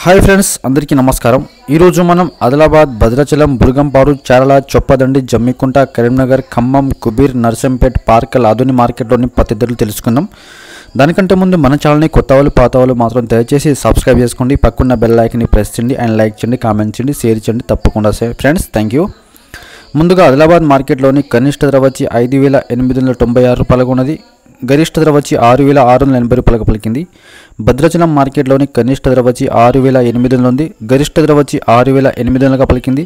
Hi friends, అందరికీ నమస్కారం. ఈరోజు మనం ఆదిలాబాద్, భద్రాచలం, బుర్గంపాడు, చారల, చొప్పదండి, జమ్మికుంట, కరీంనగర్, ఖమ్మం, కుబీర్, నర్సంపేట్, పార్కల్, ఆధుని మార్కెట్లోని పత్తి ధరలు తెలుసుకుందాం. దానికంటే ముందు మన ఛానల్ని కొత్త వాళ్ళు, పాత వాళ్ళు మాత్రం దయచేసి సబ్స్క్రైబ్ చేసుకోండి. పక్కన్న బెల్ ఐకాన్ని ప్రెస్ చేయండి అండ్ లైక్ చేయండి, కామెంట్ చేయండి, షేర్ చేయండి తప్పకుండా ఫ్రెండ్స్. Thank you. ముందుగా ఆదిలాబాద్ మార్కెట్లోని కనిష్ట ధర వచ్చి 5,896 రూపాయలుగా ఉన్నది. గరిష్ట ధర వచ్చి 6,680 రూపాయలకు పలికింది. భద్రాచలం మార్కెట్లోని కనిష్ట ధర వచ్చి 6,800 ఉంది. గరిష్ట ధర వచ్చి 6,800గా పలికింది.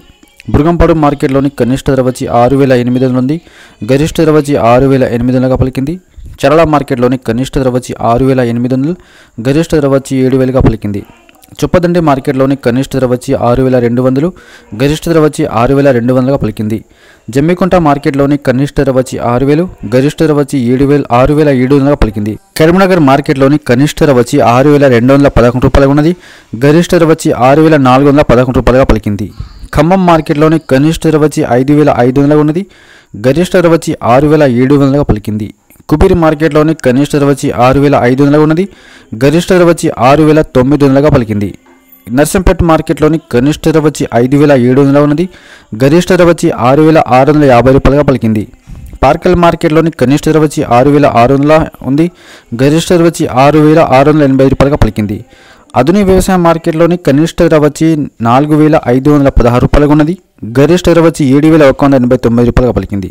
బుర్గంపాడు మార్కెట్లోని కనిష్ట ధర వచ్చి 6,800 ఉంది. గరిష్ట ధర వచ్చి 6,800గా పలికింది. చరళ మార్కెట్లోని కనిష్ట ధర వచ్చి 6,800, గరిష్ట ధర వచ్చి 7,000గా పలికింది. చొప్పదండి మార్కెట్లోని కనిష్ట ధర వచ్చి 6,200, గరిష్ట ధర వచ్చి 6,200గా పలికింది. జమ్మికుంట మార్కెట్లోని కనిష్ట ధర వచ్చి 6,000, గరిష్ట ధర వచ్చి 6,700గా పలికింది. కరీంనగర్ మార్కెట్లోని కనిష్ట ధర వచ్చి 6,211 రూపాయలుగా ఉన్నది. గరిష్ట ధర వచ్చి 6,411 రూపాయలుగా పలికింది. ఖమ్మం మార్కెట్లోని కనిష్ట ధర వచ్చి 5,500గా ఉన్నది. గరిష్ట ధర వచ్చి 6,700గా పలికింది. కుబీర్ మార్కెట్లోని కనిష్ట ధర వచ్చి 6,500గా ఉన్నది. గరిష్ట ధర వచ్చి 6,900గా పలికింది. నర్సంపేట్ మార్కెట్లోని కనిష్ట ధర వచ్చి 5,700 ఉన్నది. గరిష్ట ధర వచ్చి 6,650 రూపాయలుగా పలికింది. పార్కల్ మార్కెట్లోని కనిష్ట ధర వచ్చి 6,600 ఉంది. గరిష్ట ధర వచ్చి 6,680 రూపాయలుగా పలికింది. ఆధుని వ్యవసాయ మార్కెట్లోని కనిష్ట ధర వచ్చి 4,516 రూపాయలుగా ఉన్నది. గరిష్ట ధర వచ్చి 7,189 రూపాయలుగా పలికింది.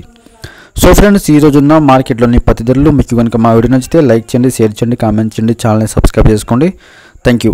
సో ఫ్రెండ్స్, ఈ రోజున్న మార్కెట్లోని పత్తి ధరలు మీకు కనుక మా వీడియో నచ్చితే లైక్ చేయండి, షేర్ చేయండి, కామెంట్ చేయండి, ఛానల్ని సబ్స్క్రైబ్ చేసుకోండి. Thank you.